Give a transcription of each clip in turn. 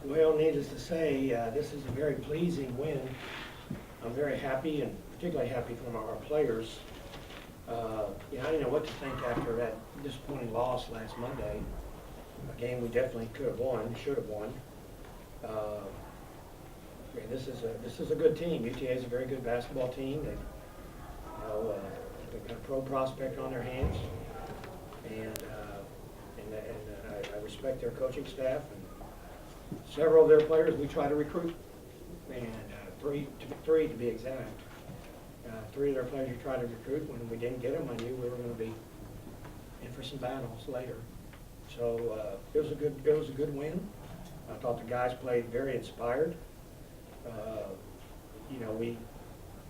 Well, needless to say, this is a very pleasing win. I'm very happy, and particularly happy for our players. I didn't know what to think after that disappointing loss last Monday. A game we definitely could have won, should have won. This is a good team. UTA is a very good basketball team. They've got a pro prospect on their hands, and I respect their coaching staff. And several of their players we try to recruit, and three to be exact. Three of their players we tried to recruit. When we didn't get them, I knew we were going to be in for some battles later. So it was a good win. I thought the guys played very inspired.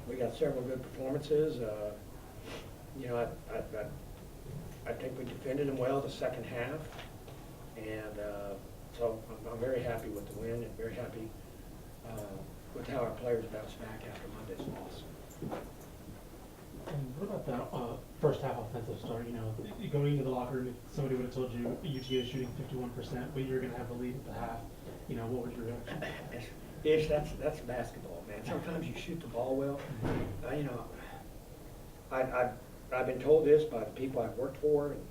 We got several good performances. I think we defended them well the second half, and so I'm very happy with the win and very happy with how our players bounced back after Monday's loss. And what about the first half offensive start? Going into the locker room, if somebody would have told you UTA is shooting 51%, but you're going to have the lead at the half, what was your reaction? Ish, that's basketball, man. Sometimes you shoot the ball well. I've been told this by the people I've worked for and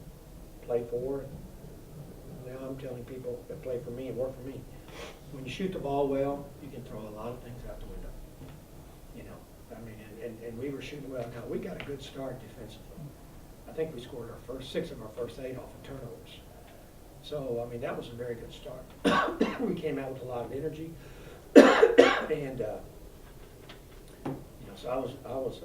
played for. And now I'm telling people that play for me and work for me. When you shoot the ball well, you can throw a lot of things out the window. And we were shooting well. Now, we got a good start defensively. I think we scored our first 6 of our first 8 off of turnovers. So, that was a very good start. We came out with a lot of energy. And, so I was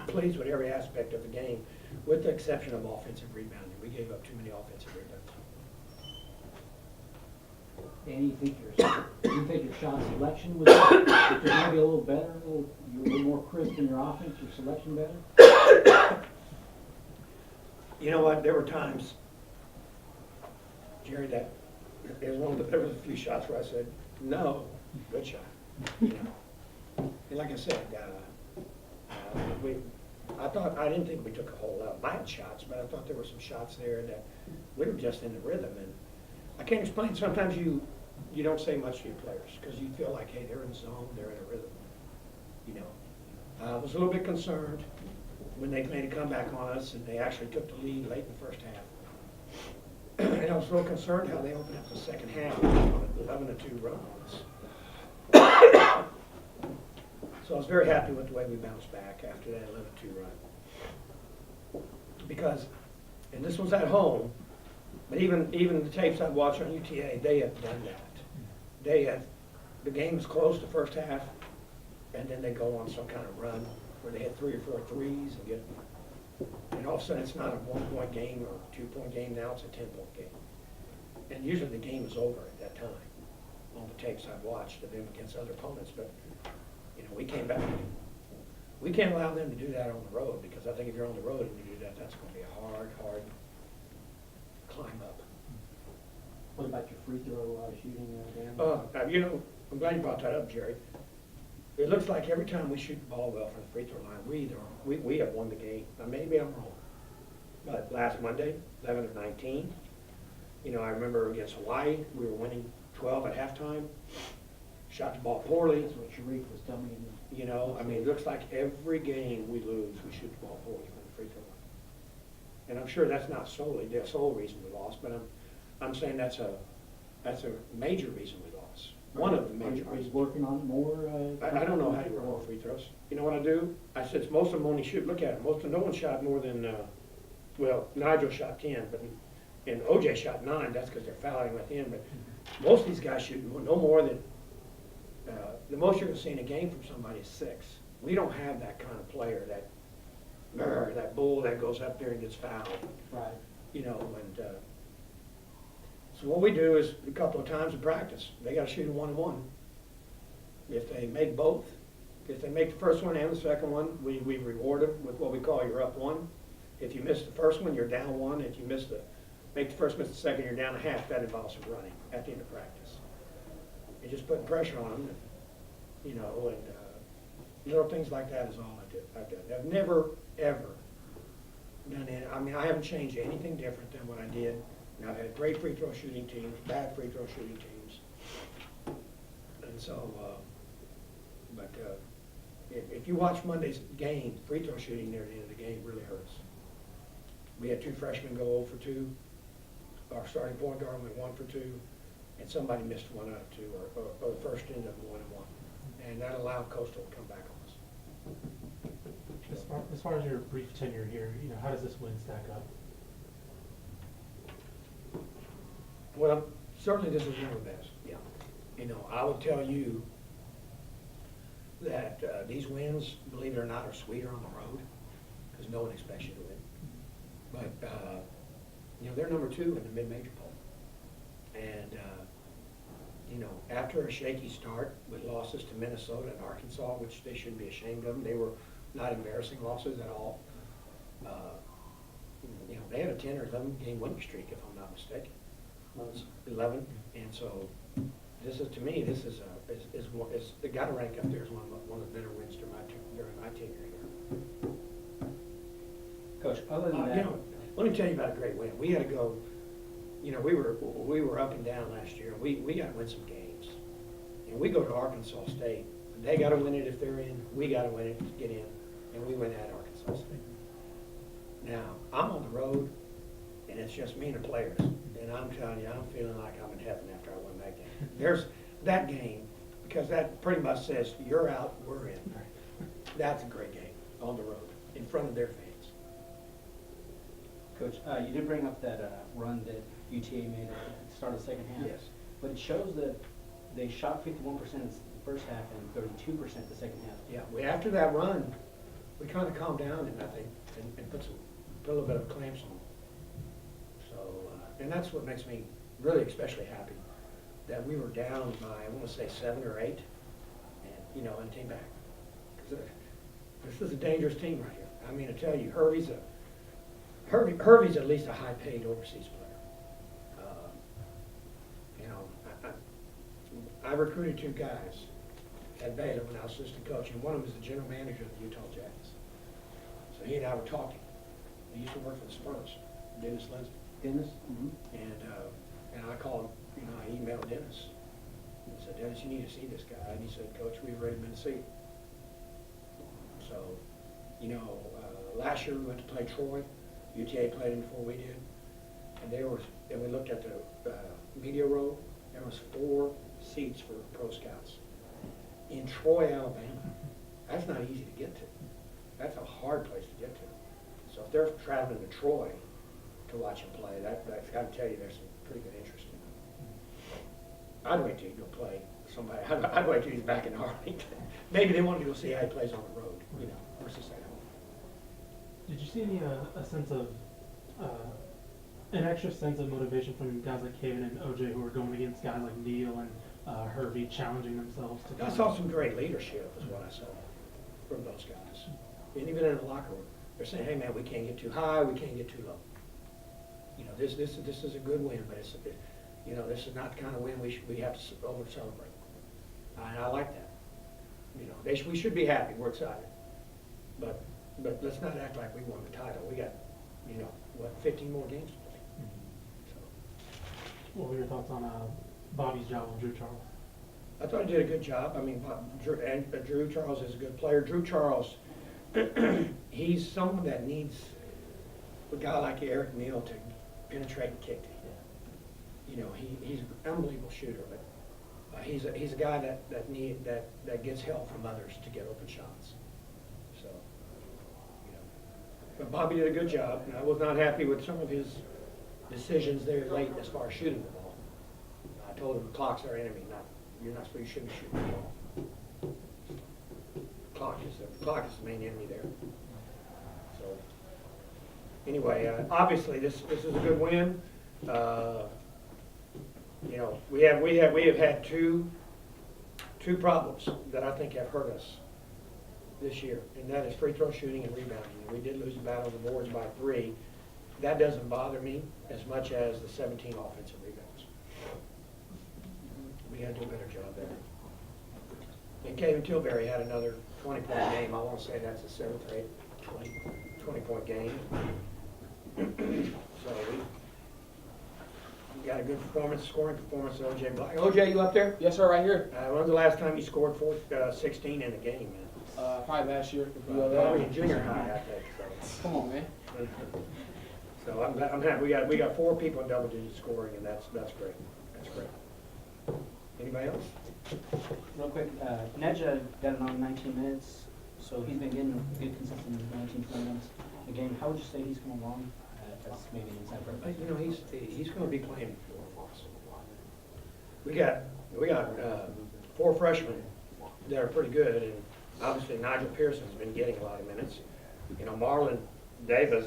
pleased with every aspect of the game, with the exception of offensive rebounding. We gave up too many offensive rebounds. Danny, you think your shot selection was maybe a little better? You were a little more crisp in your offense, your selection better? You know what? There were times, Jerry, that there was a few shots where I said, "No, good shot." And like I said, I didn't think we took a whole lot of bad shots, but I thought there were some shots there that we were just in the rhythm. And I can't explain. Sometimes you don't say much to your players because you feel like, hey, they're in the zone, they're in a rhythm. I was a little bit concerned when they made a comeback on us and they actually took the lead late in the first half. And I was a little concerned how they opened up the second half on an 11-2 run on us. So I was very happy with the way we bounced back after that 11-2 run. Because, and this was at home, but even the tapes I've watched on UTA, they have done that. The game was close the first half, and then they go on some kind of run where they hit 3 or 4 threes and all of a sudden it's not a 1-point game or a 2-point game, now it's a 10-point game. And usually the game is over at that time on the tapes I've watched of them against other opponents, but we came back. We can't allow them to do that on the road, because I think if you're on the road and you do that, that's going to be a hard climb up. What about your free throw shooting, Dan? I'm glad you brought that up, Jerry. It looks like every time we shoot the ball well from the free throw line, we have won the game. Now, maybe I'm wrong, but last Monday, 11 of 19. I remember against Hawaii, we were winning 12 at halftime. Shot the ball poorly. That's what Sharif was telling me. It looks like every game we lose, we shoot the ball poorly from the free throw line. And I'm sure that's not solely the sole reason we lost, but I'm saying that's a major reason we lost. One of the major Are you reasons. working on it more? I don't know how you roll free throws. You know what I do? Since most of them only shoot, look at it, no one shot more than, Nigel shot 10, and OJ shot 9, that's because they're fouling at the end, but most of these guys shoot no more than, the most you're going to see in a game from somebody is 6. We don't have that kind of player, that bull that goes up there and gets fouled. Right. So what we do is a couple of times in practice, they got to shoot a 1-1. If they make both, if they make the first one and the second one, we reward them with what we call your up 1. If you miss the first one, you're down 1. If you make the first, miss the second, you're down a half. That involves some running at the end of practice. You're just putting pressure on them, and little things like that is all I've done. I've never, ever done it. I haven't changed anything different than what I did. And I've had great free throw shooting teams, bad free throw shooting teams. so, if you watch Monday's game, free throw shooting near the end of the game really hurts. We had 2 freshmen go 0 for 2. Our starting point guard went 1 for 2, and somebody missed 1 out of 2, or the first ended up 1 and 1. And that allowed Coastal to come back on us. As far as your brief tenure here, how does this win stack up? Well, certainly this is one of the best, yeah. I would tell you that these wins, believe it or not, are sweeter on the road, because no one expects you to win. But, they're number 2 in the mid-major poll. And, after a shaky start with losses to Minnesota and Arkansas, which they shouldn't be ashamed of them, they were not embarrassing losses at all. They had a 10 or 11 game winning streak, if I'm not mistaken. 11, and so this is, to me, this is they got to rank up there as one of the better wins during my tenure here. Coach, other than that, let me tell you about a great win. We had to go. We were up and down last year. We got to win some games, and we go to Arkansas State. They got to win it if they're in. We got to win it to get in, and we win at Arkansas State. Now I'm on the road, and it's just me and the players. And I'm telling you, I'm feeling like I'm in heaven after I won that game. There's that game, because that pretty much says you're out, we're in. That's a great game on the road in front of their fans. Coach, you did bring up that run that UTA made at the start of the second half. Yes. But it shows that they shot 51% in the first half and 32% the second half. Yeah, after that run, we kind of calmed down, and I think, and put a little bit of clamps on. So, and that's what makes me really especially happy, that we were down by, I want to say 7 or 8, and and came back. 'Cause this is a dangerous team right here. I mean, I tell you, Hervey's at least a high-paid overseas player. I recruited 2 guys at Baylor when I was assistant coach, and one of them is the general manager of the Utah Jazz. So he and I were talking. He used to work for the Spurs, Dennis Leslie. Dennis? Mm-hmm. And I called, I emailed Dennis and said, Dennis, you need to see this guy. And he said, Coach, we've ready to see him. So, last year we went to play Troy. UTA played him before we did. And we looked at the media row. There was 4 seats for pro scouts in Troy, Alabama. That's not easy to get to. That's a hard place to get to. So if they're traveling to Troy to watch him play, that's got to tell you there's some pretty good interest in him. I'd wait till you go play somebody. I'd wait till he's back in Arlington. Maybe they want to go see how he plays on the road, versus at home. Did you see any an extra sense of motivation from guys like Kevin and OJ who are going against guys like Neal and Hervey challenging themselves to? I saw some great leadership, is what I saw from those guys. And even in the locker room, they're saying, "Hey man, we can't get too high, we can't get too low. This is a good win, but this is not the kind of win we have to over celebrate." And I like that. We should be happy. We're excited, but let's not act like we won the title. We got 15 more games to play. So, what were your thoughts on Bobby's job with Drew Charles? I thought he did a good job. I mean, Drew Charles is a good player. Drew Charles, he's someone that needs a guy like Eric Neal to penetrate and kick to him. He's an unbelievable shooter, but he's a guy that gets help from others to get open shots. So, but Bobby did a good job, and I was not happy with some of his decisions there late as far as shooting the ball. I told him the clock's our enemy. You shouldn't be shooting the ball. Clock is the main enemy there. So anyway, obviously this is a good win. We have had two problems that I think have hurt us this year, and that is free throw shooting and rebounding. We did lose the battle of the boards by 3. That doesn't bother me as much as the 17 offensive rebounds. We had to do a better job there. And Kevin Tilbury had another 20-point game. I want to say that's the 7th or 8th 20-point game. So got a good performance, scoring performance of O.J. Black. O.J., you up there? Yes, sir, right here. When's the last time you scored 16 in a game, man? Probably last year. Probably in junior high, I think, so. Come on, man. So I'm happy, we got 4 people in double digit scoring, and that's great, that's great. Anybody else? Real quick, Nedja got it on 19 minutes, so he's been getting good consistent 19, 20 minutes a game. How would you say he's coming along? That's maybe an inside break. You know, he's gonna be playing for us. We got 4 freshmen that are pretty good, and obviously Nigel Pearson's been getting a lot of minutes. You know, Marlon Davis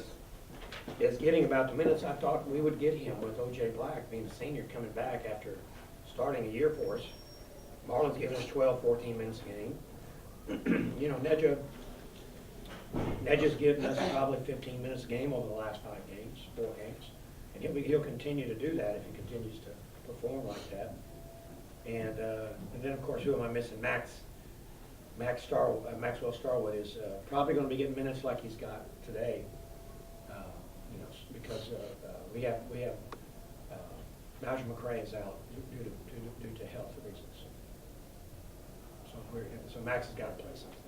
is getting about the minutes I thought we would get him with O.J. Black being a senior coming back after starting a year for us. Marlon's giving us 12, 14 minutes a game. You know, Nedja's given us probably 15 minutes a game over the last 4 games. And he'll continue to do that if he continues to perform like that. And then, of course, who am I missing? Maxwell Starwood is probably going to be getting minutes like he's got today. You know, because we have Nigel McCray is out due to health reasons. So Max has got to play something.